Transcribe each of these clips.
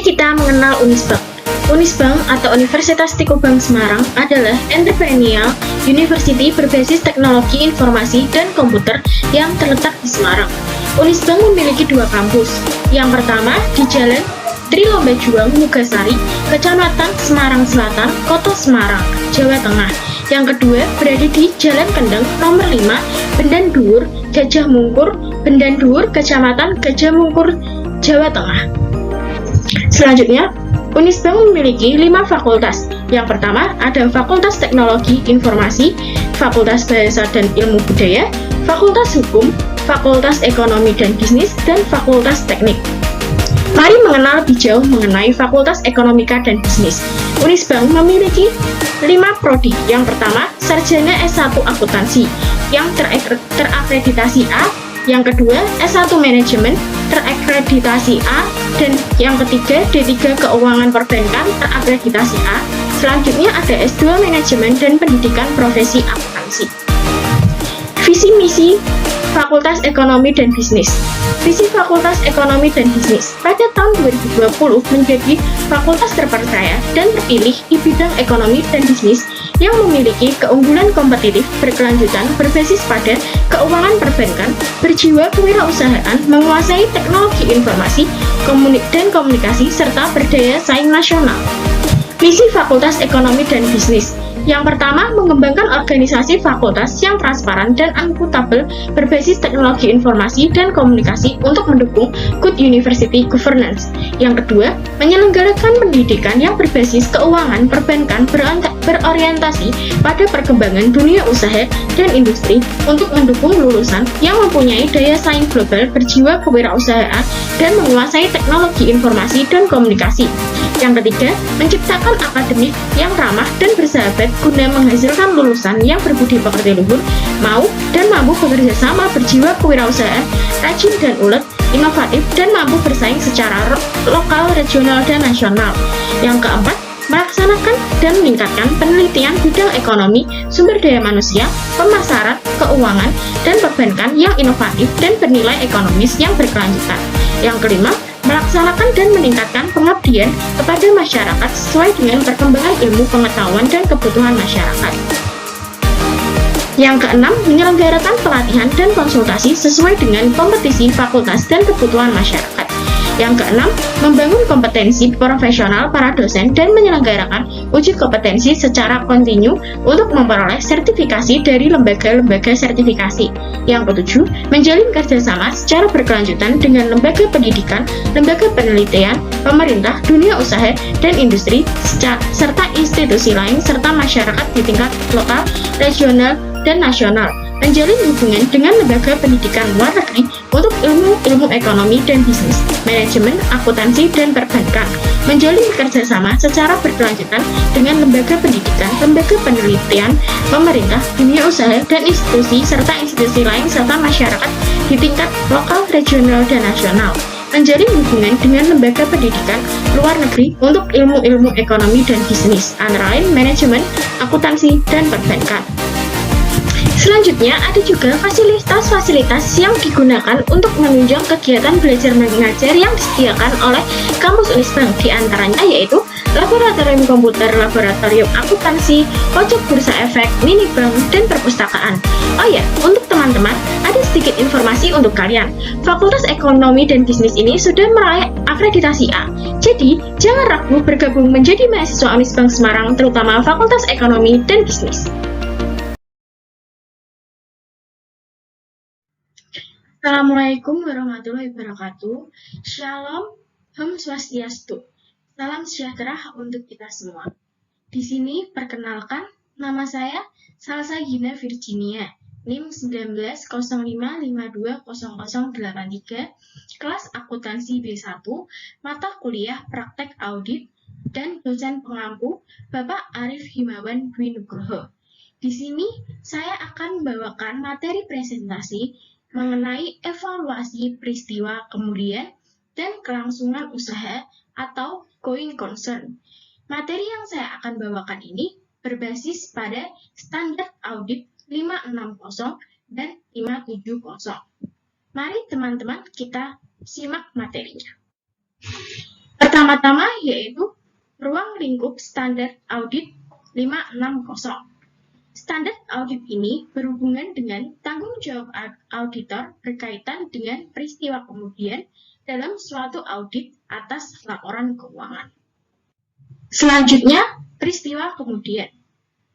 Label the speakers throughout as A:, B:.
A: kita mengenal Unisbank. Unisbank atau Universitas Tyko Bank Semarang adalah entrepreneurial university berbasis teknologi informasi dan komputer yang terletak di Semarang. Unisbank memiliki dua kampus. Yang pertama di Jalan Trilomba Juang Mugasari, Kecamatan Semarang Selatan, Kota Semarang, Jawa Tengah. Yang kedua berada di Jalan Kendeng nomor 5, Bendan Dhuwur, Gajah Mungkur, Bendan Dhuwur, Kecamatan Gajah Mungkur, Jawa Tengah. Selanjutnya, Unisbank memiliki 5 fakultas. Yang pertama ada Fakultas Teknologi Informasi, Fakultas Bahasa dan Ilmu Budaya, Fakultas Hukum, Fakultas Ekonomi dan Bisnis, dan Fakultas Teknik. Mari mengenal lebih jauh mengenai Fakultas Ekonomika dan Bisnis. Unisbank memiliki 5 prodi. Yang pertama, Sarjana S1 Akuntansi yang terakreditasi A. Yang kedua, S1 Manajemen terakreditasi A, dan yang ketiga D3 Keuangan Perbankan terakreditasi A. Selanjutnya ada S2 Manajemen dan Pendidikan Profesi Akuntansi. Visi misi Fakultas Ekonomi dan Bisnis. Visi Fakultas Ekonomi dan Bisnis pada tahun 2020 menjadi fakultas terpercaya dan terpilih di bidang ekonomi dan bisnis yang memiliki keunggulan kompetitif berkelanjutan berbasis pada keuangan perbankan, berjiwa kewirausahaan, menguasai teknologi informasi dan komunikasi, serta berdaya saing nasional. Misi Fakultas Ekonomi dan Bisnis. Yang pertama, mengembangkan organisasi fakultas yang transparan dan akuntabel berbasis teknologi informasi dan komunikasi untuk mendukung good university governance. Yang kedua, menyelenggarakan pendidikan yang berbasis keuangan perbankan berorientasi pada perkembangan dunia usaha dan industri untuk mendukung lulusan yang mempunyai daya saing global, berjiwa kewirausahaan, dan menguasai teknologi informasi dan komunikasi. Yang ketiga, menciptakan akademik yang ramah dan bersahabat guna menghasilkan lulusan yang berbudi pekerti luhur, mau dan mampu bekerja sama, berjiwa kewirausahaan, rajin dan ulet, inovatif, dan mampu bersaing secara lokal, regional, dan nasional. Yang keempat, melaksanakan dan meningkatkan penelitian bidang ekonomi, sumber daya manusia, pemasaran, keuangan, dan perbankan yang inovatif dan bernilai ekonomis yang berkelanjutan. Yang kelima, melaksanakan dan meningkatkan pengabdian kepada masyarakat sesuai dengan perkembangan ilmu pengetahuan dan kebutuhan masyarakat. Yang keenam, menyelenggarakan pelatihan dan konsultasi sesuai dengan kompetisi fakultas dan kebutuhan masyarakat. Yang keenam, membangun kompetensi profesional para dosen dan menyelenggarakan uji kompetensi secara kontinu untuk memperoleh sertifikasi dari lembaga-lembaga sertifikasi. Yang ketujuh, menjalin kerjasama secara berkelanjutan dengan lembaga pendidikan, lembaga penelitian, pemerintah, dunia usaha dan industri, serta institusi lain, serta masyarakat di tingkat lokal, regional, dan nasional. Menjalin hubungan dengan lembaga pendidikan luar negeri untuk ilmu ekonomi dan bisnis, manajemen, akuntansi, dan perbankan. Menjalin kerjasama secara berkelanjutan dengan lembaga pendidikan, lembaga penelitian, pemerintah, dunia usaha, dan institusi, serta institusi lain, serta masyarakat di tingkat lokal, regional, dan nasional. Menjalin hubungan dengan lembaga pendidikan luar negeri untuk ilmu ekonomi dan bisnis, antara lain manajemen, akuntansi, dan perbankan. Selanjutnya, ada juga fasilitas-fasilitas yang digunakan untuk menunjang kegiatan belajar mengajar yang disediakan oleh kampus Unisbank, di antaranya yaitu laboratorium komputer, laboratorium akuntansi, pojok bursa efek, mini bank, dan perpustakaan. Oh ya, untuk teman-teman, ada sedikit informasi untuk kalian. Fakultas Ekonomi dan Bisnis ini sudah meraih akreditasi A. Jadi, jangan ragu bergabung menjadi mahasiswa Unisbank Semarang, terutama Fakultas Ekonomi dan Bisnis. Assalamualaikum warahmatullahi wabarakatuh. Shalom, Om Swastiastu. Salam sejahtera untuk kita semua. Di sini perkenalkan, nama saya Salsa Gina Virginia, NIM 1905520083, kelas akuntansi B1, mata kuliah praktek audit, dan dosen pengampu Bapak Arif Himawan Dwi Nugroho. Di sini saya akan membawakan materi presentasi mengenai evaluasi peristiwa kemudian dan kelangsungan usaha atau going concern. Materi yang saya akan bawakan ini berbasis pada standar audit 560 dan 570. Mari teman-teman kita simak materinya. Pertama-tama yaitu ruang lingkup standar audit 560. Standar audit ini berhubungan dengan tanggung jawab auditor berkaitan dengan peristiwa kemudian dalam suatu audit atas laporan keuangan. Selanjutnya, peristiwa kemudian.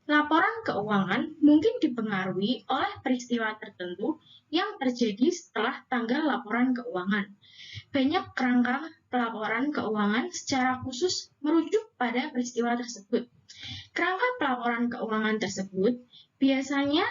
A: Laporan keuangan mungkin dipengaruhi oleh peristiwa tertentu yang terjadi setelah tanggal laporan keuangan. Banyak kerangka pelaporan keuangan secara khusus merujuk pada peristiwa tersebut. Kerangka pelaporan keuangan tersebut biasanya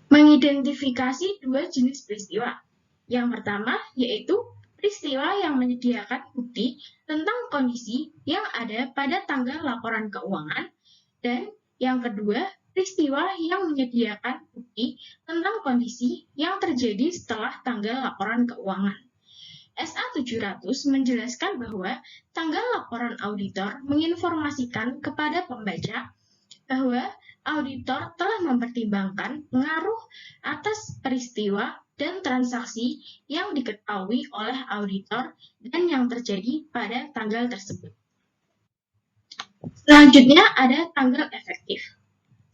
A: mengidentifikasi dua jenis peristiwa. Yang pertama yaitu peristiwa yang menyediakan bukti tentang kondisi yang ada pada tanggal laporan keuangan, dan yang kedua, peristiwa yang menyediakan bukti tentang kondisi yang terjadi setelah tanggal laporan keuangan. SA 700 menjelaskan bahwa tanggal laporan auditor menginformasikan kepada pembaca bahwa auditor telah mempertimbangkan pengaruh atas peristiwa dan transaksi yang diketahui oleh auditor dan yang terjadi pada tanggal tersebut. Selanjutnya ada tanggal efektif.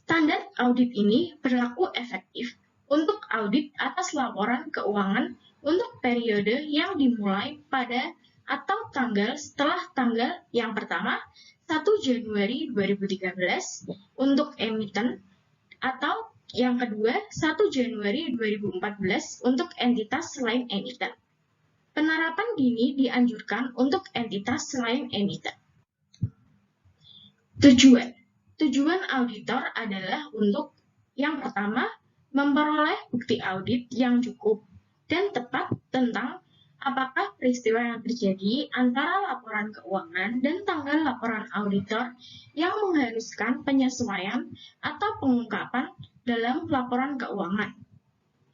A: Standar audit ini berlaku efektif untuk audit atas laporan keuangan untuk periode yang dimulai pada atau tanggal setelah tanggal yang pertama 1 Januari 2013 untuk emiten, atau yang kedua 1 Januari 2014 untuk entitas selain emiten. Penerapan dini dianjurkan untuk entitas selain emiten. Tujuan auditor adalah untuk yang pertama, memperoleh bukti audit yang cukup dan tepat tentang apakah peristiwa yang terjadi antara laporan keuangan dan tanggal laporan auditor yang mengharuskan penyesuaian atau pengungkapan dalam laporan keuangan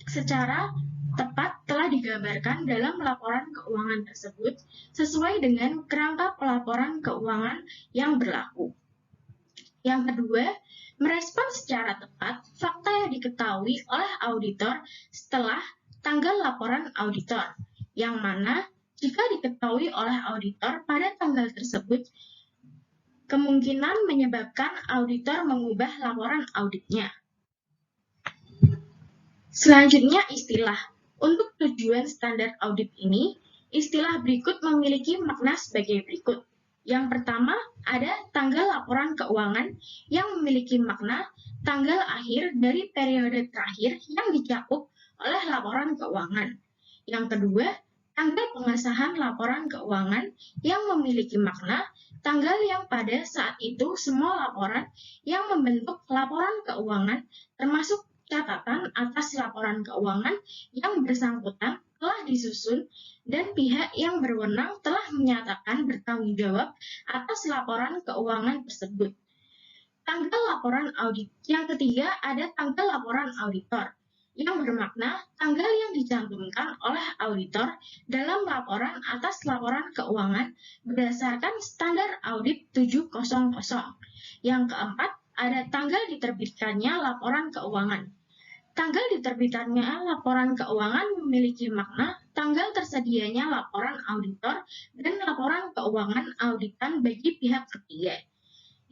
A: secara tepat telah digambarkan dalam laporan keuangan tersebut sesuai dengan kerangka pelaporan keuangan yang berlaku. Yang kedua, merespon secara tepat fakta yang diketahui oleh auditor setelah tanggal laporan auditor, yang mana jika diketahui oleh auditor pada tanggal tersebut, kemungkinan menyebabkan auditor mengubah laporan auditnya. Selanjutnya istilah. Untuk tujuan standar audit ini, istilah berikut memiliki makna sebagai berikut. Yang pertama, ada tanggal laporan keuangan yang memiliki makna tanggal akhir dari periode terakhir yang dicakup oleh laporan keuangan. Yang kedua, tanggal pengesahan laporan keuangan yang memiliki makna tanggal yang pada saat itu semua laporan yang membentuk laporan keuangan termasuk catatan atas laporan keuangan yang bersangkutan telah disusun dan pihak yang berwenang telah menyatakan bertanggung jawab atas laporan keuangan tersebut. Tanggal laporan audit. Yang ketiga ada tanggal laporan auditor yang bermakna tanggal yang dicantumkan oleh auditor dalam laporan atas laporan keuangan berdasarkan standar audit 700. Yang keempat, ada tanggal diterbitkannya laporan keuangan. Tanggal diterbitannya laporan keuangan memiliki makna tanggal tersedianya laporan auditor dan laporan keuangan auditan bagi pihak ketiga.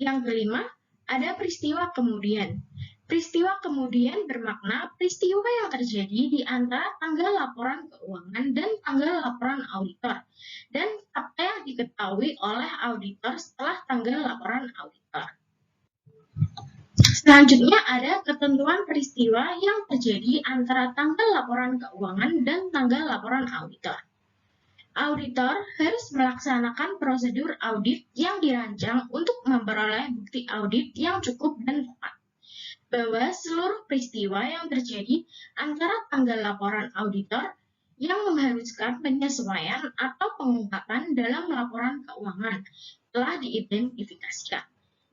A: Yang kelima, ada peristiwa kemudian. Peristiwa kemudian bermakna peristiwa yang terjadi di antara tanggal laporan keuangan dan tanggal laporan auditor, dan fakta yang diketahui oleh auditor setelah tanggal laporan auditor. Selanjutnya ada ketentuan peristiwa yang terjadi antara tanggal laporan keuangan dan tanggal laporan auditor. Auditor harus melaksanakan prosedur audit yang dirancang untuk memperoleh bukti audit yang cukup dan tepat. Bahwa seluruh peristiwa yang terjadi antara tanggal laporan auditor yang mengharuskan penyesuaian atau pengungkapan dalam laporan keuangan telah diidentifikasikan.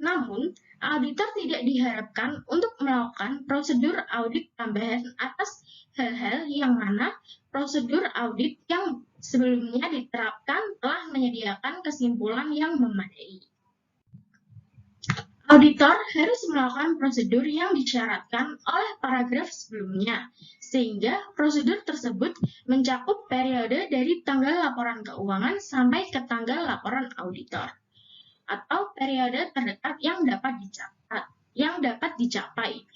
A: Namun, auditor tidak diharapkan untuk melakukan prosedur audit tambahan atas hal-hal yang mana prosedur audit yang sebelumnya diterapkan telah menyediakan kesimpulan yang memadai. Auditor harus melakukan prosedur yang disyaratkan oleh paragraf sebelumnya, sehingga prosedur tersebut mencakup periode dari tanggal laporan keuangan sampai ke tanggal laporan auditor, atau periode terdekat yang dapat dicapai.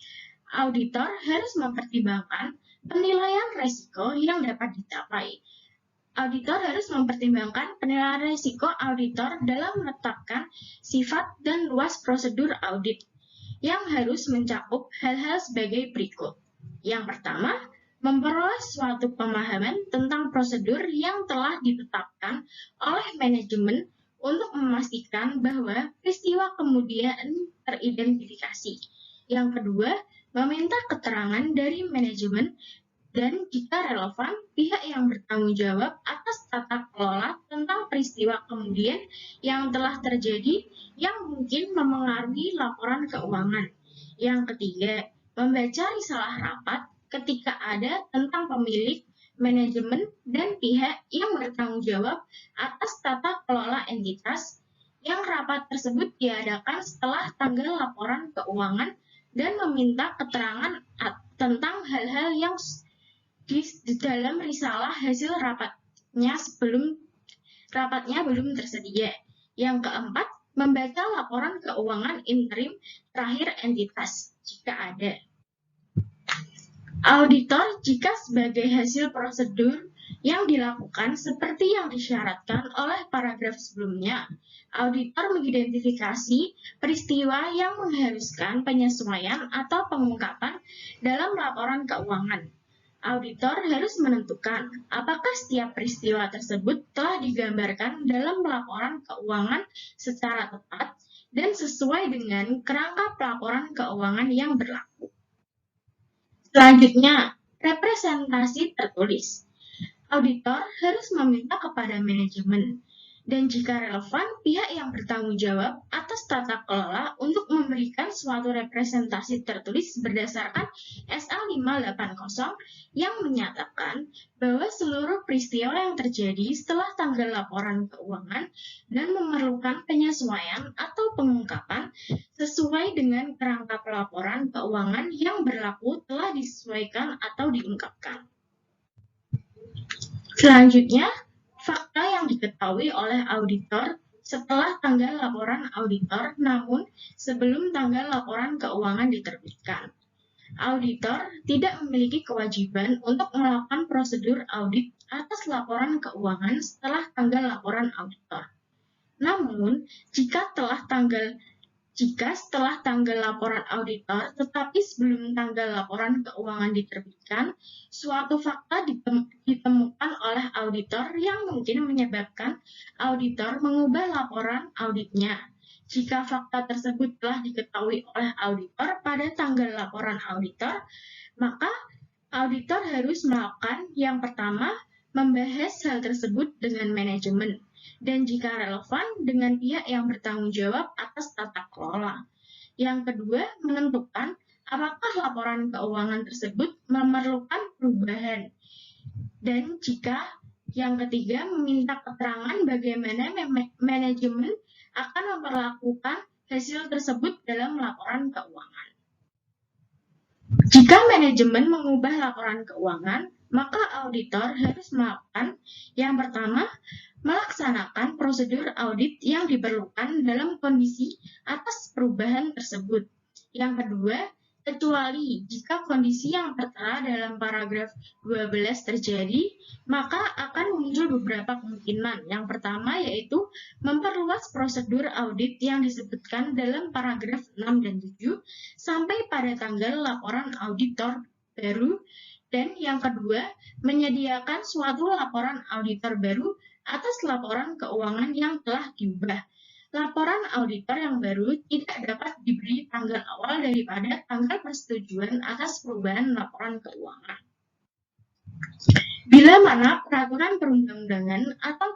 A: Auditor harus mempertimbangkan penilaian risiko yang dapat dicapai. Auditor harus mempertimbangkan penilaian risiko auditor dalam menetapkan sifat dan luas prosedur audit yang harus mencakup hal-hal sebagai berikut. Yang pertama, memperoleh suatu pemahaman tentang prosedur yang telah ditetapkan oleh manajemen untuk memastikan bahwa peristiwa kemudian teridentifikasi. Yang kedua, meminta keterangan dari manajemen dan jika relevan, pihak yang bertanggung jawab atas tata kelola tentang peristiwa kemudian yang telah terjadi yang mungkin memengaruhi laporan keuangan. Yang ketiga, membaca risalah rapat ketika ada tentang pemilik, manajemen, dan pihak yang bertanggung jawab atas tata kelola entitas yang rapat tersebut diadakan setelah tanggal laporan keuangan dan meminta keterangan tentang hal-hal yang di dalam risalah hasil rapatnya belum tersedia. Yang keempat, membaca laporan keuangan interim terakhir entitas jika ada. Auditor jika sebagai hasil prosedur yang dilakukan seperti yang disyaratkan oleh paragraf sebelumnya, auditor mengidentifikasi peristiwa yang mengharuskan penyesuaian atau pengungkapan dalam laporan keuangan. Auditor harus menentukan apakah setiap peristiwa tersebut telah digambarkan dalam laporan keuangan secara tepat dan sesuai dengan kerangka pelaporan keuangan yang berlaku. Selanjutnya, representasi tertulis. Auditor harus meminta kepada manajemen dan jika relevan, pihak yang bertanggung jawab atas tata kelola untuk memberikan suatu representasi tertulis berdasarkan SA 580 yang menyatakan bahwa seluruh peristiwa yang terjadi setelah tanggal laporan keuangan dan memerlukan penyesuaian atau pengungkapan sesuai dengan kerangka pelaporan keuangan yang berlaku telah disesuaikan atau diungkapkan. Selanjutnya, fakta yang diketahui oleh auditor setelah tanggal laporan auditor namun sebelum tanggal laporan keuangan diterbitkan. Auditor tidak memiliki kewajiban untuk melakukan prosedur audit atas laporan keuangan setelah tanggal laporan auditor. Namun, jika setelah tanggal laporan auditor tetapi sebelum tanggal laporan keuangan diterbitkan, suatu fakta ditemukan oleh auditor yang mungkin menyebabkan auditor mengubah laporan auditnya. Jika fakta tersebut telah diketahui oleh auditor pada tanggal laporan auditor, maka auditor harus melakukan yang pertama, membahas hal tersebut dengan manajemen, dan jika relevan dengan pihak yang bertanggung jawab atas tata kelola. Yang kedua, menentukan apakah laporan keuangan tersebut memerlukan perubahan. Dan jika yang ketiga, meminta keterangan bagaimana manajemen akan memperlakukan hasil tersebut dalam laporan keuangan. Jika manajemen mengubah laporan keuangan, maka auditor harus melakukan yang pertama, melaksanakan prosedur audit yang diperlukan dalam kondisi atas perubahan tersebut. Yang kedua, kecuali jika kondisi yang tertera dalam paragraf 12 terjadi, maka akan muncul beberapa kemungkinan. Yang pertama yaitu memperluas prosedur audit yang disebutkan dalam paragraf 6 dan 7 sampai pada tanggal laporan auditor baru. Dan yang kedua, menyediakan suatu laporan auditor baru atas laporan keuangan yang telah diubah. Laporan auditor yang baru tidak dapat diberi tanggal awal daripada tanggal persetujuan atas perubahan laporan keuangan. Bila mana peraturan perundang-undangan atau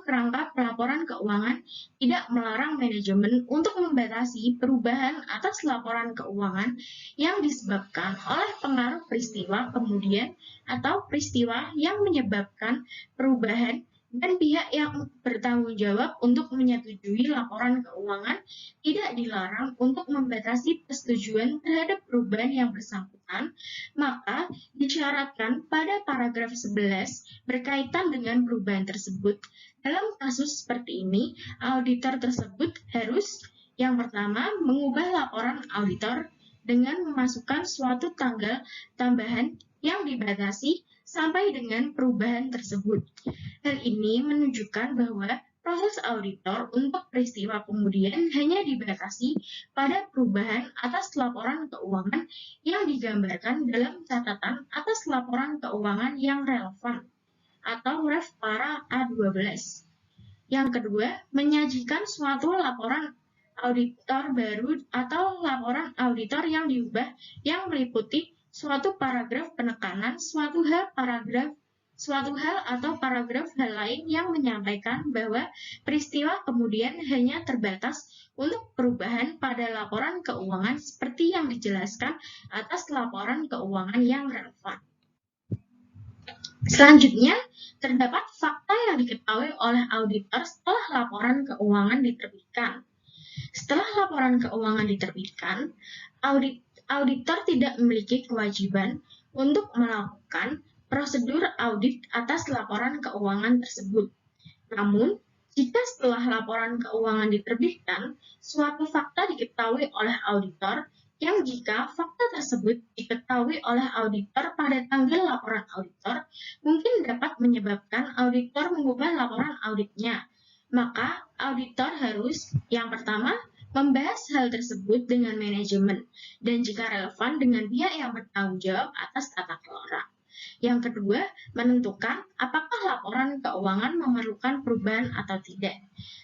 A: kerangka pelaporan keuangan tidak melarang manajemen untuk membatasi perubahan atas laporan keuangan yang disebabkan oleh pengaruh peristiwa kemudian atau peristiwa yang menyebabkan perubahan dan pihak yang bertanggung jawab untuk menyetujui laporan keuangan tidak dilarang untuk membatasi persetujuan terhadap perubahan yang bersangkutan, maka disyaratkan pada paragraf 11 berkaitan dengan perubahan tersebut. Dalam kasus seperti ini, auditor tersebut harus yang pertama mengubah laporan auditor dengan memasukkan suatu tanggal tambahan yang dibatasi sampai dengan perubahan tersebut. Hal ini menunjukkan bahwa proses auditor untuk peristiwa kemudian hanya dibatasi pada perubahan atas laporan keuangan yang digambarkan dalam catatan atas laporan keuangan yang relevan atau ref para A12. Yang kedua, menyajikan suatu laporan auditor baru atau laporan auditor yang diubah yang meliputi suatu paragraf penekanan, suatu hal atau paragraf hal lain yang menyampaikan bahwa peristiwa kemudian hanya terbatas untuk perubahan pada laporan keuangan seperti yang dijelaskan atas laporan keuangan yang relevan. Selanjutnya, terdapat fakta yang diketahui oleh auditor setelah laporan keuangan diterbitkan. Setelah laporan keuangan diterbitkan, auditor tidak memiliki kewajiban untuk melakukan prosedur audit atas laporan keuangan tersebut. Namun, jika setelah laporan keuangan diterbitkan, suatu fakta diketahui oleh auditor, yang jika fakta tersebut diketahui oleh auditor pada tanggal laporan auditor, mungkin dapat menyebabkan auditor mengubah laporan auditnya. Maka, auditor harus, yang pertama, membahas hal tersebut dengan manajemen, dan jika relevan dengan pihak yang bertanggung jawab atas tata kelola. Yang kedua, menentukan apakah laporan keuangan memerlukan perubahan atau tidak.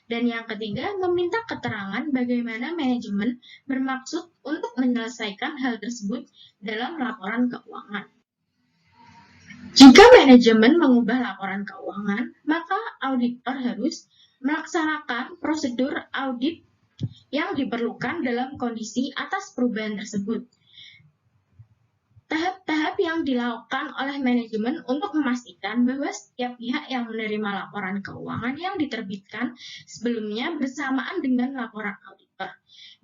A: Dan yang ketiga, meminta keterangan bagaimana manajemen bermaksud untuk menyelesaikan hal tersebut dalam laporan keuangan. Jika manajemen mengubah laporan keuangan, maka auditor harus melaksanakan prosedur audit yang diperlukan dalam kondisi atas perubahan tersebut. Tahap-tahap yang dilakukan oleh manajemen untuk memastikan bahwa setiap pihak yang menerima laporan keuangan yang diterbitkan sebelumnya bersamaan dengan laporan auditor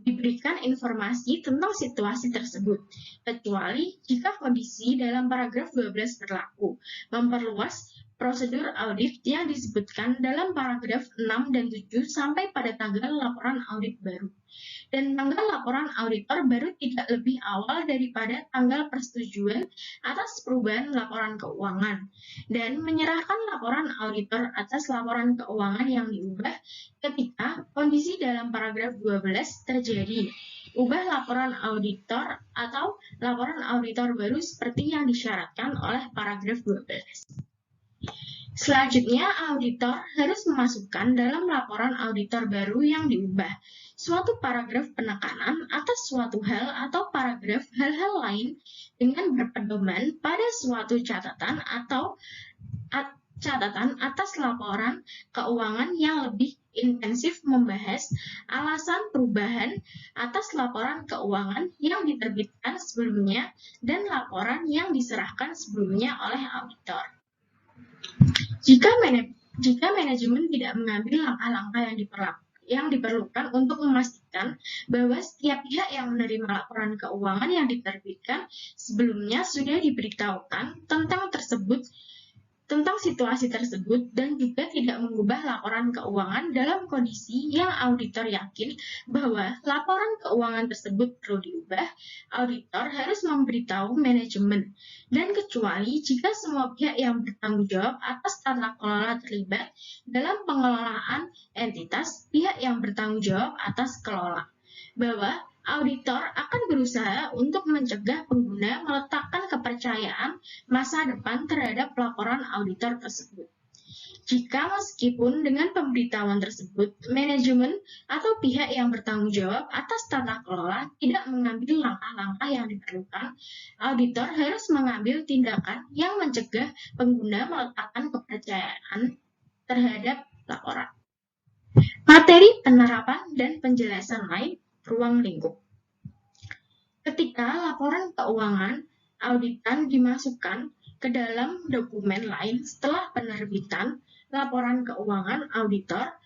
A: diberikan informasi tentang situasi tersebut, kecuali jika kondisi dalam paragraf 12 berlaku, memperluas prosedur audit yang disebutkan dalam paragraf 6 dan 7 sampai pada tanggal laporan audit baru. Dan tanggal laporan auditor baru tidak lebih awal daripada tanggal persetujuan atas perubahan laporan keuangan, dan menyerahkan laporan auditor atas laporan keuangan yang diubah ketika kondisi dalam paragraf 12 terjadi. Ubah laporan auditor atau laporan auditor baru seperti yang disyaratkan oleh paragraf 12. Selanjutnya, auditor harus memasukkan dalam laporan auditor baru yang diubah suatu paragraf penekanan atas suatu hal atau paragraf hal-hal lain dengan berpedoman pada suatu catatan atau catatan atas laporan keuangan yang lebih intensif membahas alasan perubahan atas laporan keuangan yang diterbitkan sebelumnya dan laporan yang diserahkan sebelumnya oleh auditor. Jika manajemen tidak mengambil langkah-langkah yang diperlukan untuk memastikan bahwa setiap pihak yang menerima laporan keuangan yang diterbitkan sebelumnya sudah diberitahukan tentang situasi tersebut dan juga tidak mengubah laporan keuangan dalam kondisi yang auditor yakin bahwa laporan keuangan tersebut perlu diubah, auditor harus memberitahu manajemen. Dan kecuali jika semua pihak yang bertanggung jawab atas tata kelola terlibat dalam pengelolaan entitas pihak yang bertanggung jawab atas kelola, bahwa auditor akan berusaha untuk mencegah pengguna meletakkan kepercayaan masa depan terhadap laporan auditor tersebut. Jika meskipun dengan pemberitahuan tersebut, manajemen atau pihak yang bertanggung jawab atas tata kelola tidak mengambil langkah-langkah yang diperlukan, auditor harus mengambil tindakan yang mencegah pengguna meletakkan kepercayaan terhadap laporan. Materi penerapan dan penjelasan lain ruang lingkup. Ketika laporan keuangan auditan dimasukkan ke dalam dokumen lain setelah penerbitan, laporan keuangan auditor,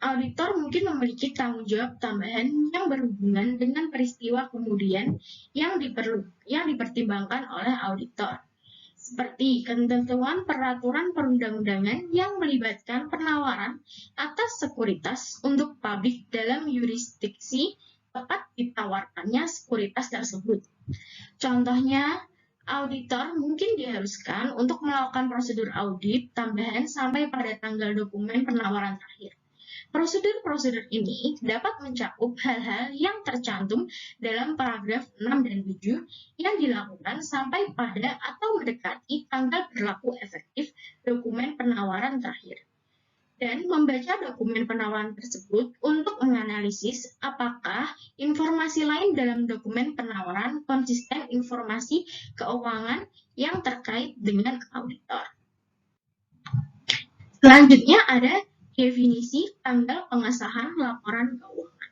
A: auditor mungkin memiliki tanggung jawab tambahan yang berhubungan dengan peristiwa kemudian yang dipertimbangkan oleh auditor, seperti ketentuan peraturan perundang-undangan yang melibatkan penawaran atas sekuritas untuk publik dalam yurisdiksi tempat ditawarkannya sekuritas tersebut. Contohnya, auditor mungkin diharuskan untuk melakukan prosedur audit tambahan sampai pada tanggal dokumen penawaran terakhir. Prosedur-prosedur ini dapat mencakup hal-hal yang tercantum dalam paragraf 6 dan 7 yang dilakukan sampai pada atau mendekati tanggal berlaku efektif dokumen penawaran terakhir. Dan membaca dokumen penawaran tersebut untuk menganalisis apakah informasi lain dalam dokumen penawaran konsisten informasi keuangan yang terkait dengan auditor. Selanjutnya ada definisi tanggal pengesahan laporan keuangan.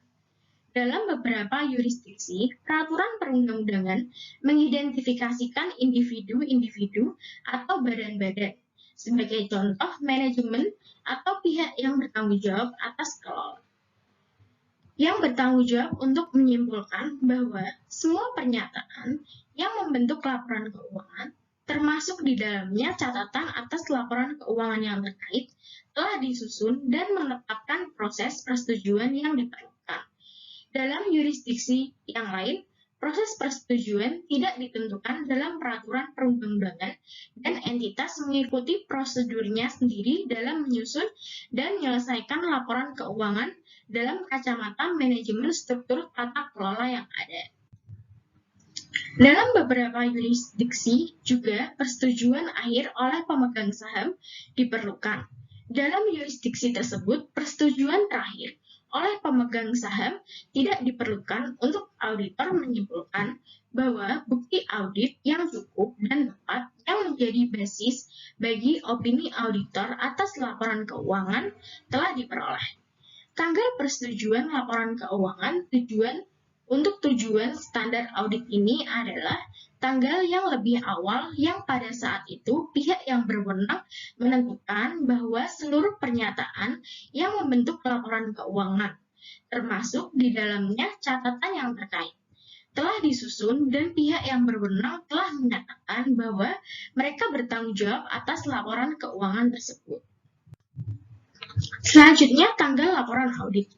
A: Dalam beberapa yurisdiksi, peraturan perundang-undangan mengidentifikasikan individu-individu atau badan-badan, sebagai contoh manajemen atau pihak yang bertanggung jawab atas kelola. Yang bertanggung jawab untuk menyimpulkan bahwa semua pernyataan yang membentuk laporan keuangan, termasuk di dalamnya catatan atas laporan keuangan yang terkait, telah disusun dan menetapkan proses persetujuan yang diperlukan. Dalam yurisdiksi yang lain, proses persetujuan tidak ditentukan dalam peraturan perundang-undangan dan entitas mengikuti prosedurnya sendiri dalam menyusun dan menyelesaikan laporan keuangan dalam kacamata manajemen struktur tata kelola yang ada. Dalam beberapa yurisdiksi juga persetujuan akhir oleh pemegang saham diperlukan. Dalam yurisdiksi tersebut, persetujuan terakhir oleh pemegang saham tidak diperlukan untuk auditor menyimpulkan bahwa bukti audit yang cukup dan tepat yang menjadi basis bagi opini auditor atas laporan keuangan telah diperoleh. Tanggal persetujuan laporan keuangan untuk tujuan standar audit ini adalah tanggal yang lebih awal yang pada saat itu pihak yang berwenang menentukan bahwa seluruh pernyataan yang membentuk laporan keuangan, termasuk di dalamnya catatan yang terkait, telah disusun dan pihak yang berwenang telah menyatakan bahwa mereka bertanggung jawab atas laporan keuangan tersebut. Selanjutnya, tanggal laporan audit.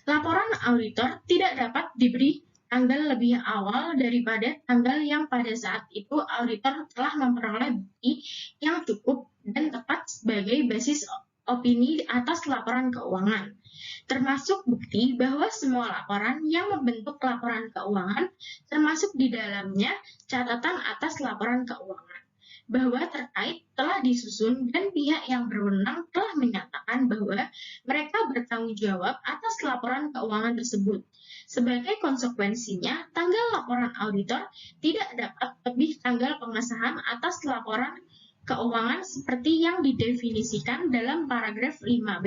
A: Laporan auditor tidak dapat diberi tanggal lebih awal daripada tanggal yang pada saat itu auditor telah memperoleh bukti yang cukup dan tepat sebagai basis opini atas laporan keuangan, termasuk bukti bahwa semua laporan yang membentuk laporan keuangan, termasuk di dalamnya catatan atas laporan keuangan, bahwa terkait telah disusun dan pihak yang berwenang telah menyatakan bahwa mereka bertanggung jawab atas laporan keuangan tersebut. Sebagai konsekuensinya, tanggal laporan auditor tidak dapat lebih tanggal pengesahan atas laporan keuangan seperti yang didefinisikan dalam paragraf 5b.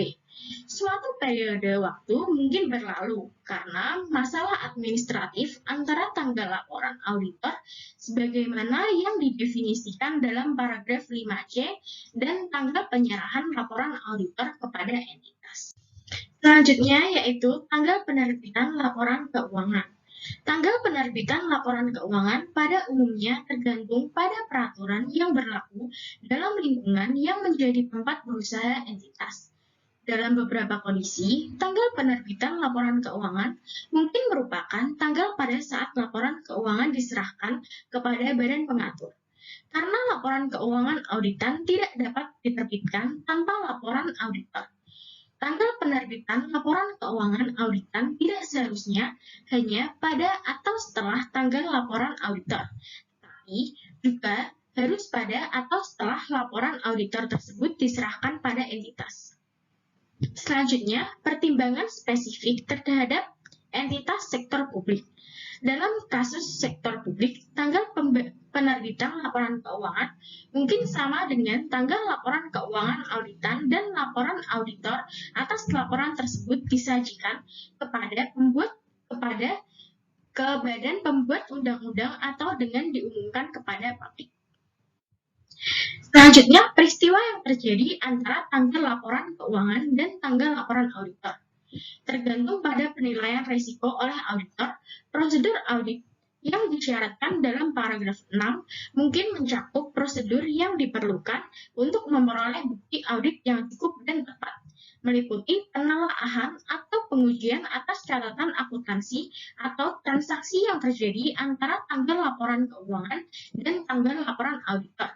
A: Suatu periode waktu mungkin berlalu karena masalah administratif antara tanggal laporan auditor sebagaimana yang didefinisikan dalam paragraf 5c dan tanggal penyerahan laporan auditor kepada entitas. Selanjutnya yaitu tanggal penerbitan laporan keuangan. Tanggal penerbitan laporan keuangan pada umumnya tergantung pada peraturan yang berlaku dalam lingkungan yang menjadi tempat berusaha entitas. Dalam beberapa kondisi, tanggal penerbitan laporan keuangan mungkin merupakan tanggal pada saat laporan keuangan diserahkan kepada badan pengatur. Karena laporan keuangan auditan tidak dapat diterbitkan tanpa laporan auditor. Tanggal penerbitan laporan keuangan auditan tidak seharusnya hanya pada atau setelah tanggal laporan auditor, tapi juga harus pada atau setelah laporan auditor tersebut diserahkan pada entitas. Selanjutnya, pertimbangan spesifik terhadap entitas sektor publik. Dalam kasus sektor publik, tanggal penerbitan laporan keuangan mungkin sama dengan tanggal laporan keuangan auditan dan laporan auditor atas laporan tersebut disajikan ke badan pembuat undang-undang atau dengan diumumkan kepada publik. Selanjutnya, peristiwa yang terjadi antara tanggal laporan keuangan dan tanggal laporan auditor. Tergantung pada penilaian risiko oleh auditor, prosedur audit yang disyaratkan dalam paragraf 6 mungkin mencakup prosedur yang diperlukan untuk memperoleh bukti audit yang cukup dan tepat, meliputi penelaahan atau pengujian atas catatan akuntansi atau transaksi yang terjadi antara tanggal laporan keuangan dan tanggal laporan auditor.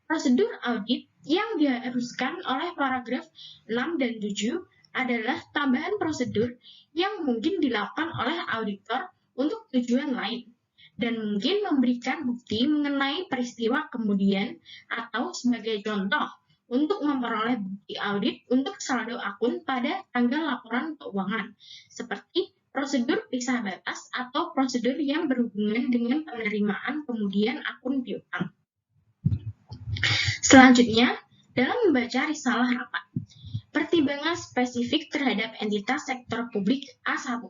A: Prosedur audit yang diharuskan oleh paragraf 6 dan 7 adalah tambahan prosedur yang mungkin dilakukan oleh auditor untuk tujuan lain dan mungkin memberikan bukti mengenai peristiwa kemudian atau sebagai contoh untuk memperoleh bukti audit untuk saldo akun pada tanggal laporan keuangan, seperti prosedur pisah batas atau prosedur yang berhubungan dengan penerimaan kemudian akun piutang. Selanjutnya, dalam membaca risalah rapat, pertimbangan spesifik terhadap entitas sektor publik A10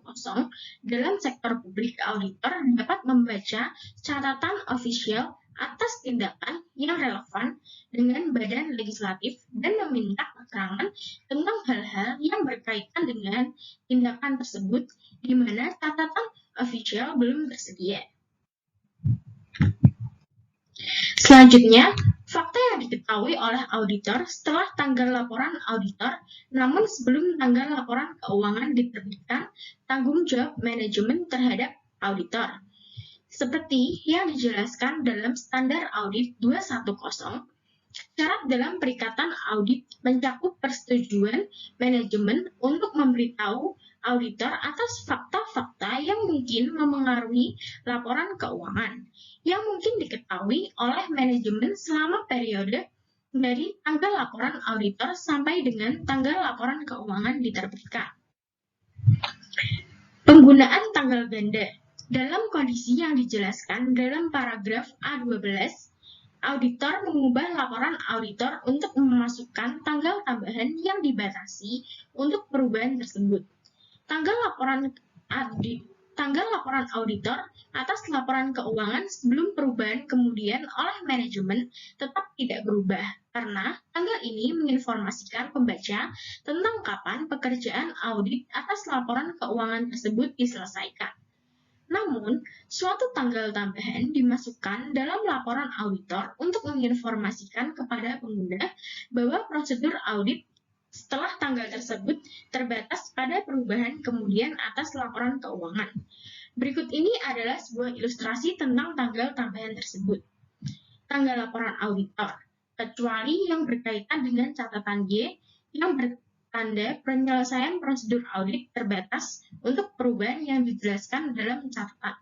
A: dalam sektor publik auditor dapat membaca catatan ofisial atas tindakan yang relevan dengan badan legislatif dan meminta keterangan tentang hal-hal yang berkaitan dengan tindakan tersebut di mana catatan ofisial belum tersedia. Selanjutnya, fakta yang diketahui oleh auditor setelah tanggal laporan auditor, namun sebelum tanggal laporan keuangan diterbitkan, tanggung jawab manajemen terhadap auditor. Seperti yang dijelaskan dalam Standar Audit 210, syarat dalam perikatan audit mencakup persetujuan manajemen untuk memberitahu auditor atas fakta-fakta yang mungkin memengaruhi laporan keuangan, yang mungkin diketahui oleh manajemen selama periode dari tanggal laporan auditor sampai dengan tanggal laporan keuangan diterbitkan. Penggunaan tanggal ganda dalam kondisi yang dijelaskan dalam paragraf A12, auditor mengubah laporan auditor untuk memasukkan tanggal tambahan yang dibatasi untuk perubahan tersebut. Tanggal laporan auditor atas laporan keuangan sebelum perubahan kemudian oleh manajemen tetap tidak berubah, karena tanggal ini menginformasikan pembaca tentang kapan pekerjaan audit atas laporan keuangan tersebut diselesaikan. Namun, suatu tanggal tambahan dimasukkan dalam laporan auditor untuk menginformasikan kepada pengguna bahwa prosedur audit setelah tanggal tersebut terbatas pada perubahan kemudian atas laporan keuangan. Berikut ini adalah sebuah ilustrasi tentang tanggal tambahan tersebut. Tanggal laporan auditor, kecuali yang berkaitan dengan catatan Y yang bertanda penyelesaian prosedur audit terbatas untuk perubahan yang dijelaskan dalam catatan.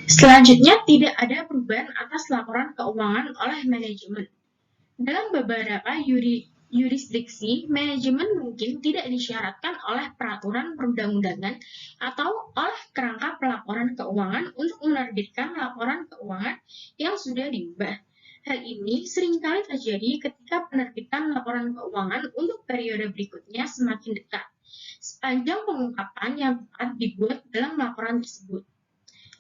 A: Selanjutnya, tidak ada perubahan atas laporan keuangan oleh manajemen. Dalam beberapa yurisdiksi, manajemen mungkin tidak disyaratkan oleh peraturan perundang-undangan atau oleh kerangka pelaporan keuangan untuk menerbitkan laporan keuangan yang sudah diubah. Hal ini seringkali terjadi ketika penerbitan laporan keuangan untuk periode berikutnya semakin dekat, sepanjang pengungkapan yang tepat dibuat dalam laporan tersebut.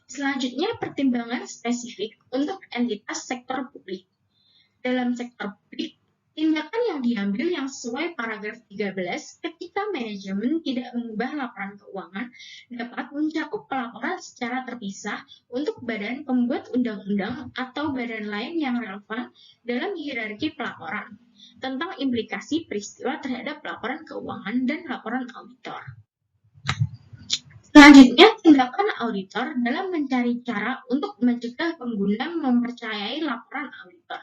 A: Selanjutnya, pertimbangan spesifik untuk entitas sektor publik. Dalam sektor publik, tindakan yang diambil yang sesuai paragraf 13 ketika manajemen tidak mengubah laporan keuangan dapat mencakup pelaporan secara terpisah untuk badan pembuat undang-undang atau badan lain yang relevan dalam hierarki pelaporan tentang implikasi peristiwa terhadap laporan keuangan dan laporan auditor. Selanjutnya, tindakan auditor dalam mencari cara untuk mencegah pengguna mempercayai laporan auditor.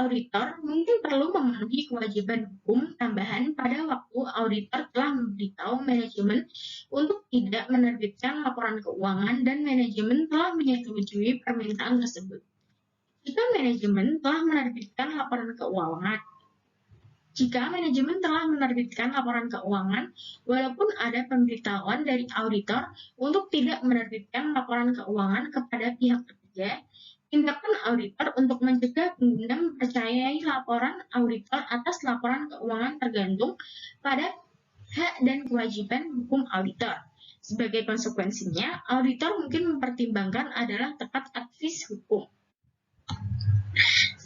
A: Auditor mungkin perlu memenuhi kewajiban hukum tambahan pada waktu auditor telah memberitahu manajemen untuk tidak menerbitkan laporan keuangan dan manajemen telah menyetujui permintaan tersebut. Jika manajemen telah menerbitkan laporan keuangan, walaupun ada pemberitahuan dari auditor untuk tidak menerbitkan laporan keuangan kepada pihak ketiga, tindakan auditor untuk mencegah pengguna mempercayai laporan auditor atas laporan keuangan tergantung pada hak dan kewajiban hukum auditor. Sebagai konsekuensinya, auditor mungkin mempertimbangkan adalah tepat advis hukum.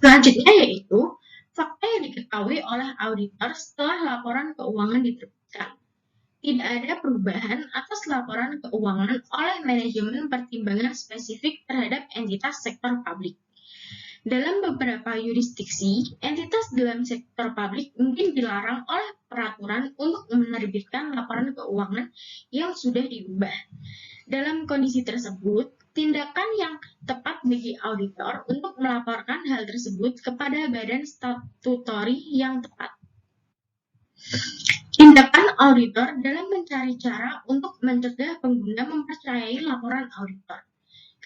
A: Selanjutnya yaitu fakta yang diketahui oleh auditor setelah laporan keuangan diterbitkan. Tidak ada perubahan atas laporan keuangan oleh manajemen pertimbangan spesifik terhadap entitas sektor publik. Dalam beberapa yurisdiksi, entitas dalam sektor publik mungkin dilarang oleh peraturan untuk menerbitkan laporan keuangan yang sudah diubah. Dalam kondisi tersebut, tindakan yang tepat bagi auditor untuk melaporkan hal tersebut kepada badan statutory yang tepat. Tindakan auditor dalam mencari cara untuk mencegah pengguna mempercayai laporan auditor.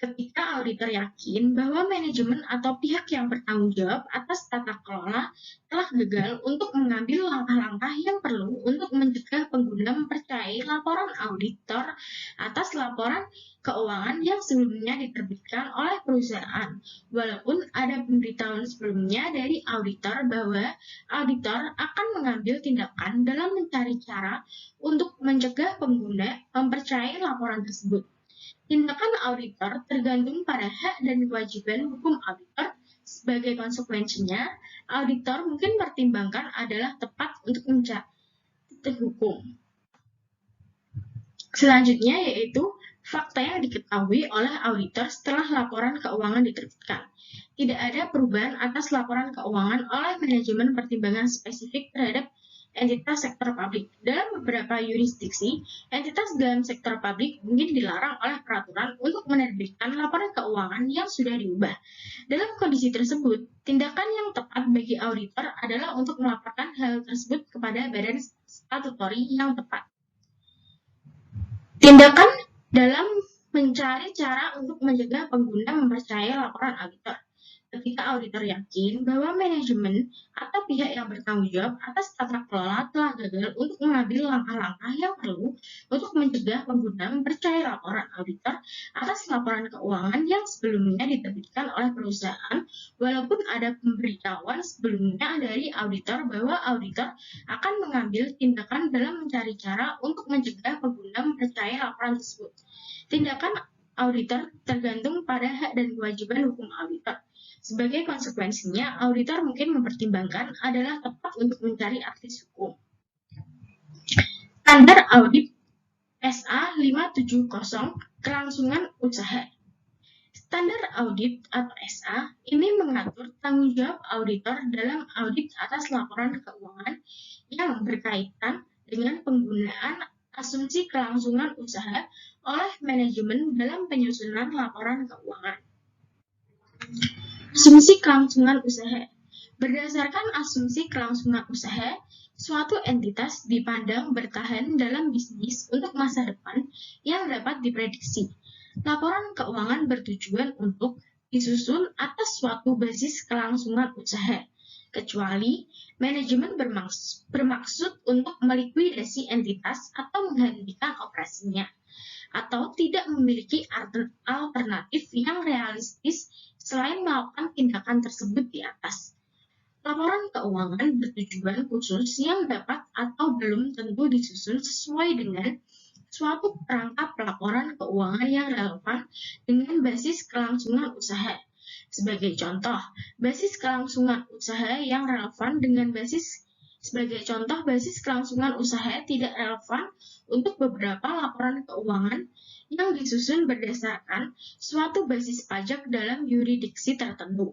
A: Ketika auditor yakin bahwa manajemen atau pihak yang bertanggung jawab atas tata kelola telah gagal untuk mengambil langkah-langkah yang perlu untuk mencegah pengguna mempercayai laporan auditor atas laporan keuangan yang sebelumnya diterbitkan oleh perusahaan, walaupun ada pemberitahuan sebelumnya dari auditor bahwa auditor akan mengambil tindakan dalam mencari cara untuk mencegah pengguna mempercayai laporan tersebut. Tindakan auditor tergantung pada hak dan kewajiban hukum auditor. Sebagai konsekuensinya, auditor mungkin pertimbangkan adalah tepat untuk mencari hukum. Selanjutnya yaitu fakta yang diketahui oleh auditor setelah laporan keuangan diterbitkan. Tidak ada perubahan atas laporan keuangan oleh manajemen pertimbangan spesifik terhadap entitas sektor publik. Dalam beberapa yurisdiksi, entitas dalam sektor publik mungkin dilarang oleh peraturan untuk menerbitkan laporan keuangan yang sudah diubah. Dalam kondisi tersebut, tindakan yang tepat bagi auditor adalah untuk melaporkan hal tersebut kepada badan statutory yang tepat. Tindakan dalam mencari cara untuk mencegah pengguna mempercayai laporan auditor. Ketika auditor yakin bahwa manajemen atau pihak yang bertanggung jawab atas tata kelola telah gagal untuk mengambil langkah-langkah yang perlu untuk mencegah pengguna mempercayai laporan auditor atas laporan keuangan yang sebelumnya diterbitkan oleh perusahaan, walaupun ada pemberitahuan sebelumnya dari auditor bahwa auditor akan mengambil tindakan dalam mencari cara untuk mencegah pengguna mempercayai laporan tersebut. Tindakan auditor tergantung pada hak dan kewajiban hukum auditor. Sebagai konsekuensinya, auditor mungkin mempertimbangkan adalah tepat untuk mencari akses hukum. Standar Audit SA 570 Kelangsungan Usaha. Standar Audit atau SA ini mengatur tanggung jawab auditor dalam audit atas laporan keuangan yang berkaitan dengan penggunaan asumsi kelangsungan usaha oleh manajemen dalam penyusunan laporan keuangan. Asumsi kelangsungan usaha. Berdasarkan asumsi kelangsungan usaha, suatu entitas dipandang bertahan dalam bisnis untuk masa depan yang dapat diprediksi. Laporan keuangan bertujuan untuk disusun atas suatu basis kelangsungan usaha, kecuali manajemen bermaksud untuk melikuidasi entitas atau menghentikan operasinya, atau tidak memiliki alternatif yang realistis selain melakukan tindakan tersebut di atas. Laporan keuangan bertujuan khusus yang dapat atau belum tentu disusun sesuai dengan suatu perangkap laporan keuangan yang relevan dengan basis kelangsungan usaha. Sebagai contoh, basis kelangsungan usaha yang relevan dengan basis kelangsungan usaha tidak relevan untuk beberapa laporan keuangan yang disusun berdasarkan suatu basis pajak dalam yurisdiksi tertentu.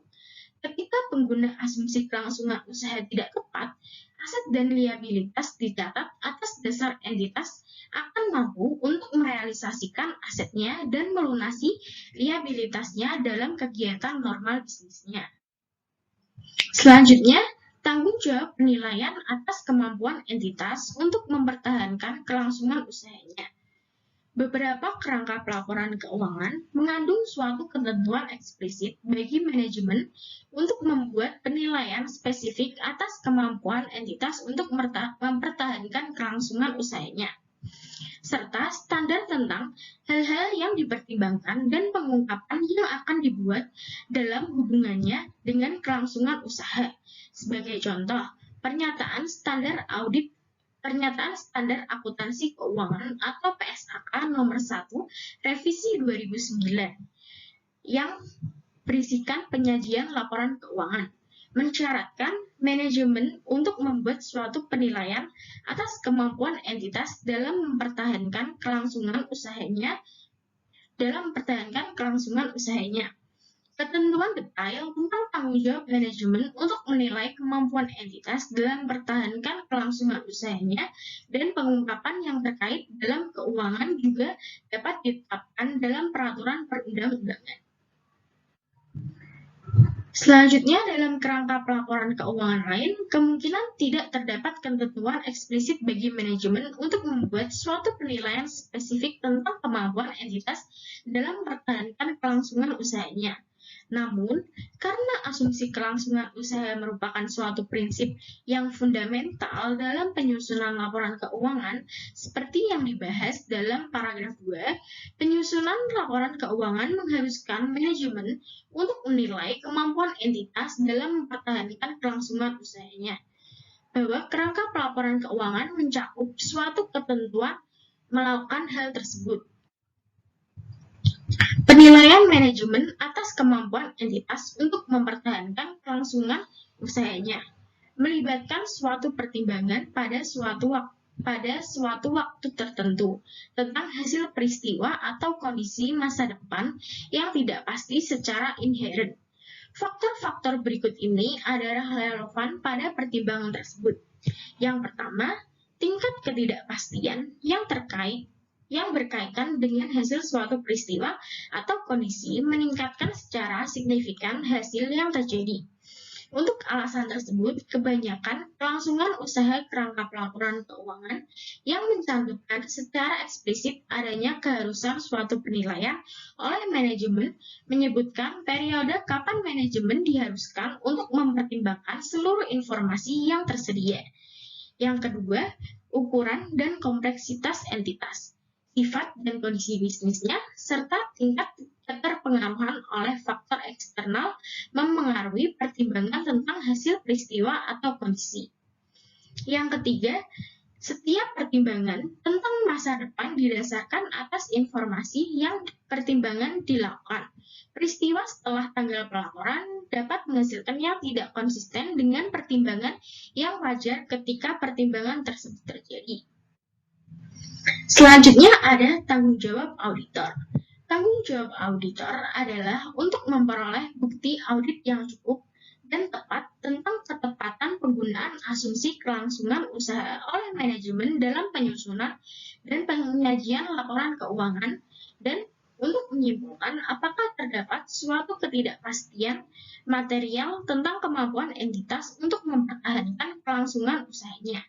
A: Ketika pengguna asumsi kelangsungan usaha tidak tepat, aset dan liabilitas dicatat atas dasar entitas akan mampu untuk merealisasikan asetnya dan melunasi liabilitasnya dalam kegiatan normal bisnisnya. Selanjutnya, tanggung jawab penilaian atas kemampuan entitas untuk mempertahankan kelangsungan usahanya. Beberapa kerangka pelaporan keuangan mengandung suatu ketentuan eksplisit bagi manajemen untuk membuat penilaian spesifik atas kemampuan entitas untuk mempertahankan kelangsungan usahanya, serta standar tentang hal-hal yang dipertimbangkan dan pengungkapan yang akan dibuat dalam hubungannya dengan kelangsungan usaha. Sebagai contoh, Pernyataan Standar Akuntansi Keuangan atau PSAK nomor 1 revisi 2009 yang berisikan penyajian laporan keuangan. mensyaratkan manajemen untuk membuat suatu penilaian atas kemampuan entitas dalam mempertahankan kelangsungan usahanya. Ketentuan detail tentang tanggung jawab manajemen untuk menilai kemampuan entitas dalam mempertahankan kelangsungan usahanya dan pengungkapan yang terkait dalam keuangan juga dapat ditetapkan dalam peraturan perundang-undangan. Selanjutnya, dalam kerangka pelaporan keuangan lain, kemungkinan tidak terdapat ketentuan eksplisit bagi manajemen untuk membuat suatu penilaian spesifik tentang kemampuan entitas dalam mempertahankan kelangsungan usahanya. Namun, karena asumsi kelangsungan usaha merupakan suatu prinsip yang fundamental dalam penyusunan laporan keuangan, seperti yang dibahas dalam paragraf 2, penyusunan laporan keuangan mengharuskan manajemen untuk menilai kemampuan entitas dalam mempertahankan kelangsungan usahanya. Bahwa kerangka pelaporan keuangan mencakup suatu ketentuan melakukan hal tersebut. Penilaian manajemen atas kemampuan entitas untuk mempertahankan kelangsungan usahanya melibatkan suatu pertimbangan pada suatu waktu tertentu tentang hasil peristiwa atau kondisi masa depan yang tidak pasti secara inheren. Faktor-faktor berikut ini adalah relevan pada pertimbangan tersebut. Yang pertama, tingkat ketidakpastian yang berkaitan dengan hasil suatu peristiwa atau kondisi meningkatkan secara signifikan hasil yang terjadi. Untuk alasan tersebut, kebanyakan kelangsungan usaha kerangka pelaporan keuangan yang mencantumkan secara eksplisit adanya keharusan suatu penilaian oleh manajemen menyebutkan periode kapan manajemen diharuskan untuk mempertimbangkan seluruh informasi yang tersedia. Yang kedua, ukuran dan kompleksitas entitas, sifat dan kondisi bisnisnya, serta tingkat keterpengaruhan oleh faktor eksternal memengaruhi pertimbangan tentang hasil peristiwa atau kondisi. Yang ketiga, setiap pertimbangan tentang masa depan didasarkan atas informasi yang pertimbangan dilakukan. Peristiwa setelah tanggal pelaporan dapat menghasilkan yang tidak konsisten dengan pertimbangan yang wajar ketika pertimbangan tersebut terjadi. Selanjutnya ada tanggung jawab auditor. Tanggung jawab auditor adalah untuk memperoleh bukti audit yang cukup dan tepat tentang ketepatan penggunaan asumsi kelangsungan usaha oleh manajemen dalam penyusunan dan penyajian laporan keuangan dan untuk menyimpulkan apakah terdapat suatu ketidakpastian material tentang kemampuan entitas untuk mempertahankan kelangsungan usahanya.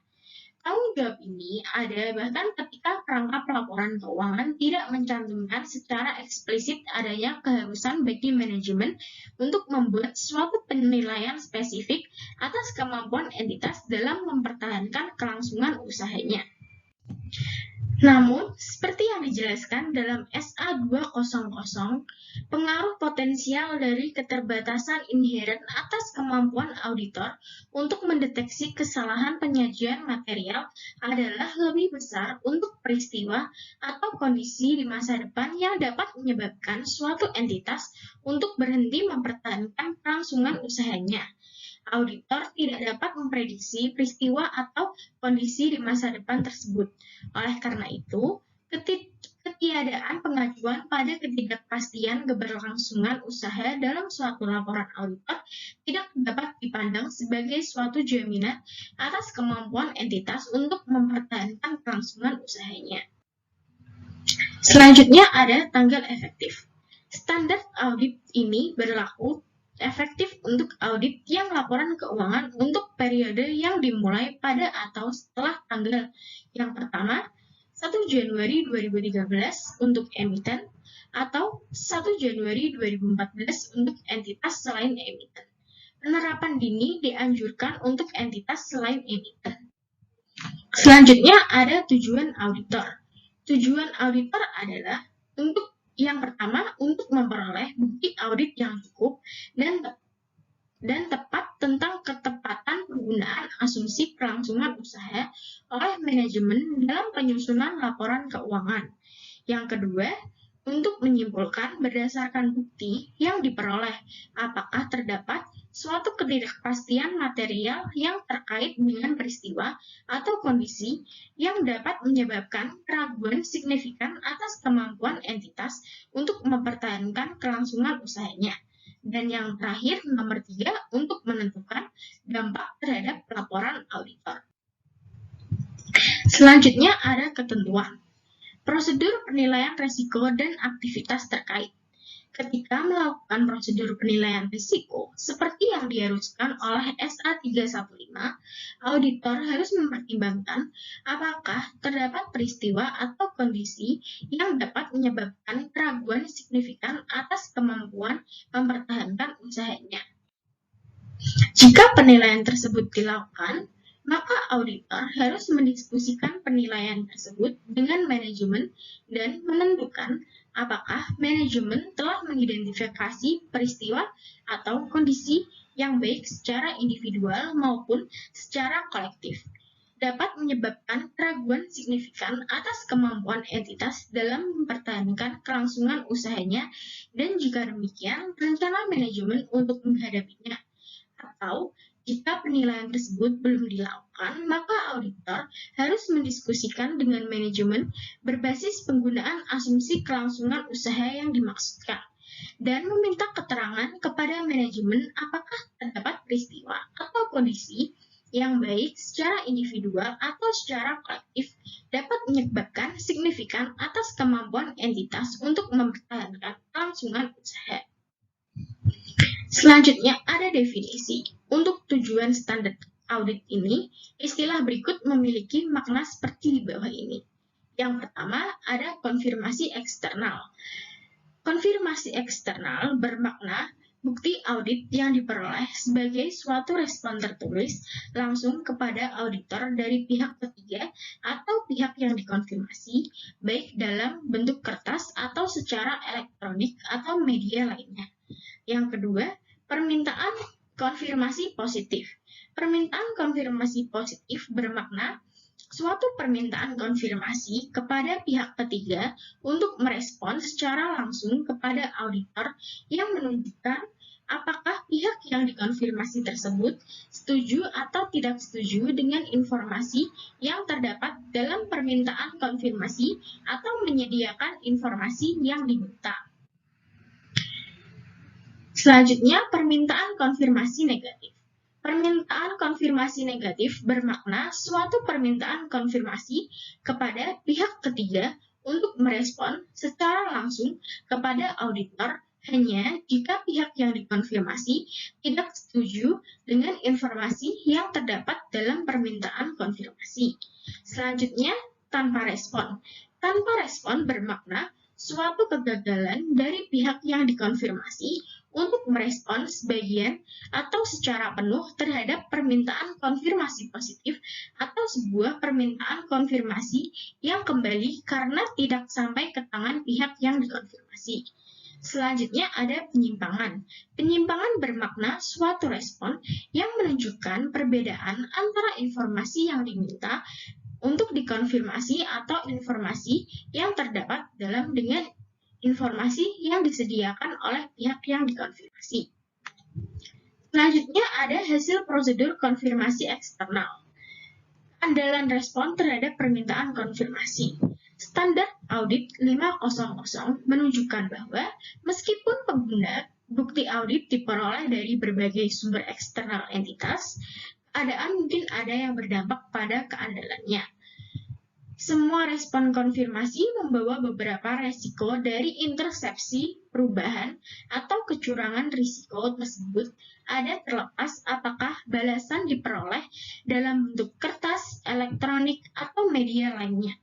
A: Tanggung jawab ini ada bahkan ketika kerangka pelaporan keuangan tidak mencantumkan secara eksplisit adanya keharusan bagi manajemen untuk membuat suatu penilaian spesifik atas kemampuan entitas dalam mempertahankan kelangsungan usahanya. Namun, seperti yang dijelaskan dalam SA 200, pengaruh potensial dari keterbatasan inheren atas kemampuan auditor untuk mendeteksi kesalahan penyajian material adalah lebih besar untuk peristiwa atau kondisi di masa depan yang dapat menyebabkan suatu entitas untuk berhenti mempertahankan kelangsungan usahanya. Auditor tidak dapat memprediksi peristiwa atau kondisi di masa depan tersebut. Oleh karena itu, ketiadaan pengajuan pada ketidakpastian keberlangsungan usaha dalam suatu laporan auditor tidak dapat dipandang sebagai suatu jaminan atas kemampuan entitas untuk mempertahankan kelangsungan usahanya. Selanjutnya ada tanggal efektif. Standar audit ini berlaku efektif untuk audit yang laporan keuangan untuk periode yang dimulai pada atau setelah tanggal yang pertama 1 Januari 2013 untuk emiten atau 1 Januari 2014 untuk entitas selain emiten. Penerapan dini dianjurkan untuk entitas selain emiten. Selanjutnya ada tujuan auditor. Tujuan auditor adalah yang pertama, untuk memperoleh bukti audit yang cukup dan tepat tentang ketepatan penggunaan asumsi kelangsungan usaha oleh manajemen dalam penyusunan laporan keuangan. Yang kedua, untuk menyimpulkan berdasarkan bukti yang diperoleh apakah terdapat suatu ketidakpastian material yang terkait dengan peristiwa atau kondisi yang dapat menyebabkan keraguan signifikan atas kemampuan entitas untuk mempertahankan kelangsungan usahanya. Dan yang terakhir, nomor 3, untuk menentukan dampak terhadap laporan auditor. Selanjutnya ada ketentuan. Prosedur penilaian risiko dan aktivitas terkait. Ketika melakukan prosedur penilaian risiko, seperti yang diharuskan oleh SA 315, auditor harus mempertimbangkan apakah terdapat peristiwa atau kondisi yang dapat menyebabkan keraguan signifikan atas kemampuan mempertahankan usahanya. Jika penilaian tersebut dilakukan, maka auditor harus mendiskusikan penilaian tersebut dengan manajemen dan menentukan apakah manajemen telah mengidentifikasi peristiwa atau kondisi yang baik secara individual maupun secara kolektif dapat menyebabkan keraguan signifikan atas kemampuan entitas dalam mempertahankan kelangsungan usahanya, dan jika demikian, rencana manajemen untuk menghadapinya. Atau jika penilaian tersebut belum dilakukan, maka auditor harus mendiskusikan dengan manajemen berbasis penggunaan asumsi kelangsungan usaha yang dimaksudkan, dan meminta keterangan kepada manajemen apakah terdapat peristiwa atau kondisi yang baik secara individual atau secara kolektif dapat menyebabkan signifikan atas kemampuan entitas untuk mempertahankan kelangsungan usaha. Selanjutnya ada definisi. Untuk tujuan standar audit ini, istilah berikut memiliki makna seperti di bawah ini. Yang pertama ada konfirmasi eksternal. Konfirmasi eksternal bermakna bukti audit yang diperoleh sebagai suatu respon tertulis langsung kepada auditor dari pihak ketiga atau pihak yang dikonfirmasi, baik dalam bentuk kertas atau secara elektronik atau media lainnya. Yang kedua, permintaan konfirmasi positif. Permintaan konfirmasi positif bermakna suatu permintaan konfirmasi kepada pihak ketiga untuk merespon secara langsung kepada auditor yang menunjukkan apakah pihak yang dikonfirmasi tersebut setuju atau tidak setuju dengan informasi yang terdapat dalam permintaan konfirmasi atau menyediakan informasi yang diminta. Selanjutnya, permintaan konfirmasi negatif. Permintaan konfirmasi negatif bermakna suatu permintaan konfirmasi kepada pihak ketiga untuk merespon secara langsung kepada auditor hanya jika pihak yang dikonfirmasi tidak setuju dengan informasi yang terdapat dalam permintaan konfirmasi. Selanjutnya, tanpa respon. Tanpa respon bermakna suatu kegagalan dari pihak yang dikonfirmasi untuk merespon sebagian atau secara penuh terhadap permintaan konfirmasi positif atau sebuah permintaan konfirmasi yang kembali karena tidak sampai ke tangan pihak yang dikonfirmasi. Selanjutnya ada penyimpangan. Penyimpangan bermakna suatu respon yang menunjukkan perbedaan antara informasi yang diminta untuk dikonfirmasi atau informasi yang terdapat dalam dengan informasi yang disediakan oleh pihak yang dikonfirmasi. Selanjutnya ada hasil prosedur konfirmasi eksternal. Andalan respon terhadap permintaan konfirmasi. Standar audit 500 menunjukkan bahwa meskipun pengguna bukti audit diperoleh dari berbagai sumber eksternal entitas, keadaan mungkin ada yang berdampak pada keandalannya. Semua respon konfirmasi membawa beberapa resiko dari intersepsi, perubahan, atau kecurangan risiko tersebut ada terlepas apakah balasan diperoleh dalam bentuk kertas, elektronik, atau media lainnya.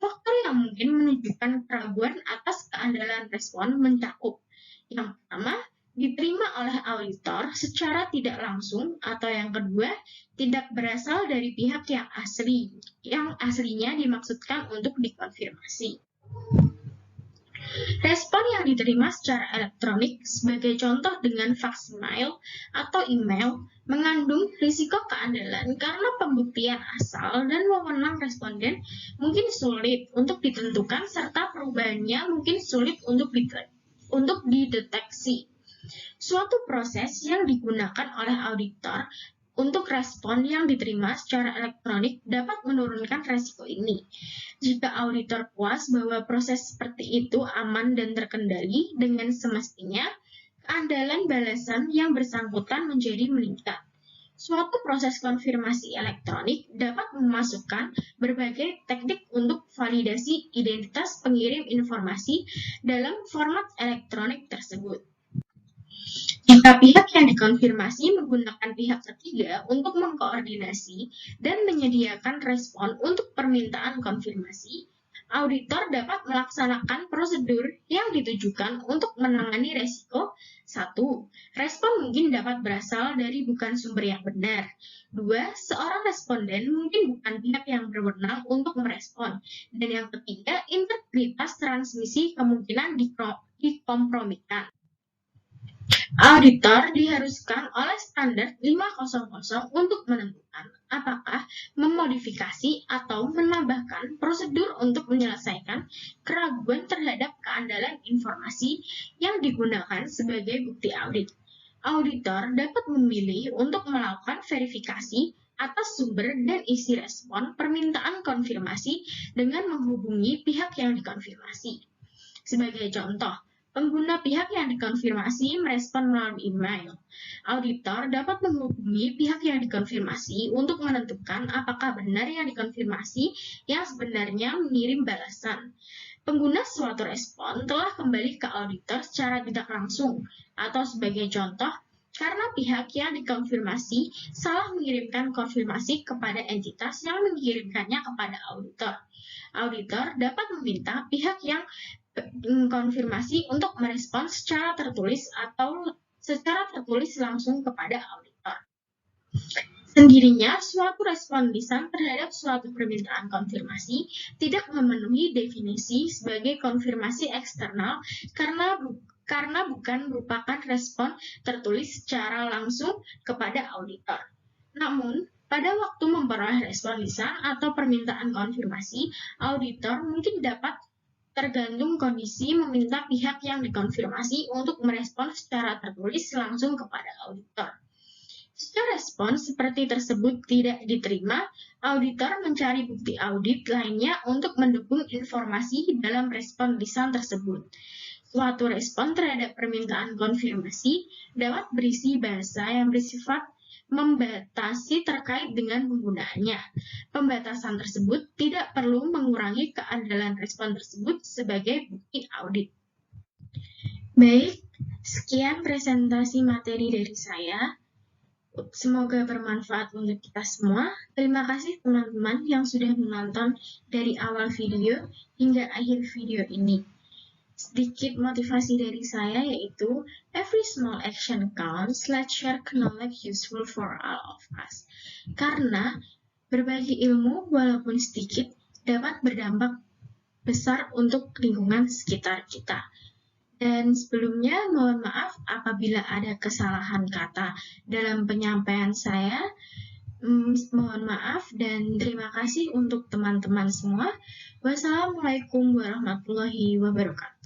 A: Faktor yang mungkin menunjukkan keraguan atas keandalan respon mencakup: yang pertama, diterima oleh auditor secara tidak langsung, atau yang kedua, tidak berasal dari pihak yang aslinya dimaksudkan untuk dikonfirmasi. Respon yang diterima secara elektronik, sebagai contoh dengan faksimiles atau email, mengandung risiko keandalan karena pembuktian asal dan wewenang responden mungkin sulit untuk ditentukan serta perubahannya mungkin sulit untuk dideteksi. Suatu proses yang digunakan oleh auditor untuk respon yang diterima secara elektronik dapat menurunkan resiko ini. Jika auditor puas bahwa proses seperti itu aman dan terkendali dengan semestinya, keandalan balasan yang bersangkutan menjadi meningkat. Suatu proses konfirmasi elektronik dapat memasukkan berbagai teknik untuk validasi identitas pengirim informasi dalam format elektronik tersebut. Jika pihak yang dikonfirmasi menggunakan pihak ketiga untuk mengkoordinasi dan menyediakan respon untuk permintaan konfirmasi, auditor dapat melaksanakan prosedur yang ditujukan untuk menangani resiko. 1. Respon mungkin dapat berasal dari bukan sumber yang benar. 2. Seorang responden mungkin bukan pihak yang berwenang untuk merespon. Dan yang ketiga, integritas transmisi kemungkinan dikompromikan. Auditor diharuskan oleh standar 500 untuk menentukan apakah memodifikasi atau menambahkan prosedur untuk menyelesaikan keraguan terhadap keandalan informasi yang digunakan sebagai bukti audit. Auditor dapat memilih untuk melakukan verifikasi atas sumber dan isi respon permintaan konfirmasi dengan menghubungi pihak yang dikonfirmasi. Sebagai contoh, pengguna pihak yang dikonfirmasi merespon melalui email. Auditor dapat menghubungi pihak yang dikonfirmasi untuk menentukan apakah benar yang dikonfirmasi yang sebenarnya mengirim balasan. Pengguna suatu respon telah kembali ke auditor secara tidak langsung, atau sebagai contoh, karena pihak yang dikonfirmasi salah mengirimkan konfirmasi kepada entitas yang mengirimkannya kepada auditor. Auditor dapat meminta pihak yang konfirmasi untuk merespon secara tertulis atau secara tertulis langsung kepada auditor. Sendirinya, suatu respon lisan terhadap suatu permintaan konfirmasi tidak memenuhi definisi sebagai konfirmasi eksternal karena bukan merupakan respon tertulis secara langsung kepada auditor. Namun, pada waktu memperoleh respon lisan atau permintaan konfirmasi, auditor mungkin dapat tergantung kondisi meminta pihak yang dikonfirmasi untuk merespon secara tertulis langsung kepada auditor. Jika respon seperti tersebut tidak diterima, auditor mencari bukti audit lainnya untuk mendukung informasi dalam respon lisan tersebut. Suatu respon terhadap permintaan konfirmasi dapat berisi bahasa yang bersifat membatasi terkait dengan penggunaannya. Pembatasan tersebut tidak perlu mengurangi keandalan respon tersebut sebagai bukti audit. Baik, sekian presentasi materi dari saya. Semoga bermanfaat untuk kita semua. Terima kasih teman-teman yang sudah menonton dari awal video hingga akhir video ini. Sedikit motivasi dari saya yaitu every small action counts, let's share knowledge useful for all of us. Karena berbagi ilmu walaupun sedikit dapat berdampak besar untuk lingkungan sekitar kita. Dan sebelumnya mohon maaf apabila ada kesalahan kata dalam penyampaian saya. Mohon maaf dan terima kasih untuk teman-teman semua. Wassalamualaikum warahmatullahi wabarakatuh.